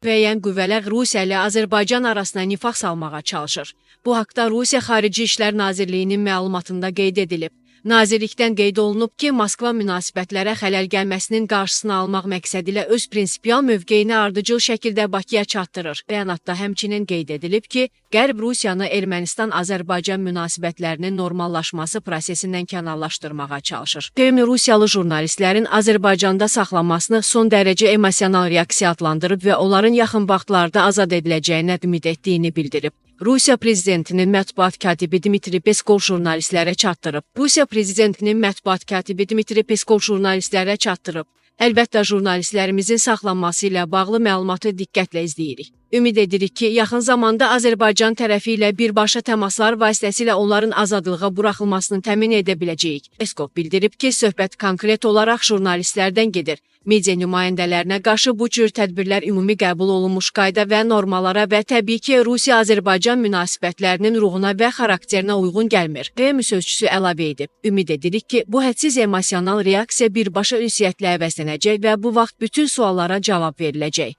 müəyyən qüvvələr Rusiya ilə Azərbaycan arasına nifaq salmağa çalışır. Bu haqda Rusiya Xarici İşlər Nazirliyinin məlumatında qeyd edilib. Nazirlikdən qeyd olunub ki, Moskva münasibətlərə xələl gəlməsinin qarşısını almaq məqsədi ilə öz prinsipial mövqeyini ardıcıl şəkildə Bakıya çatdırır. Bəyanatda həmçinin qeyd edilib ki, Qərb Rusiyanı Ermənistan-Azərbaycan münasibətlərinin normallaşması prosesindən kənarlaşdırmağa çalışır. Kreml Rusiyalı jurnalistlərin Azərbaycanda saxlanmasını son dərəcə emosional reaksiya adlandırıb və onların yaxın vaxtlarda azad ediləcəyinə ümid etdiyini bildirib. Rusiya prezidentinin mətbuat katibi Dmitri Peskov jurnalistlərə çatdırıb. Əlbəttə, jurnalistlərimizin saxlanması ilə bağlı məlumatı diqqətlə izləyirik. Ümid edirik ki, yaxın zamanda Azərbaycan tərəfi ilə birbaşa təmaslar vasitəsilə onların azadlığa buraxılmasını təmin edə biləcəyik. Peskov bildirib ki, söhbət konkret olaraq jurnalistlərdən gedir. Media nümayəndələrinə qarşı bu cür tədbirlər ümumi qəbul olunmuş qayda və normalara və təbii ki, Rusiya-Azərbaycan münasibətlərinin ruhuna və xarakterinə uyğun gəlmir. Kreml sözçüsü əlavə edib. Ümid edirik ki, bu hədsiz emosional reaksiya birbaşa ünsiyyətlə əvəzlənəcək və bu vaxt bütün suallara cavab veriləcək.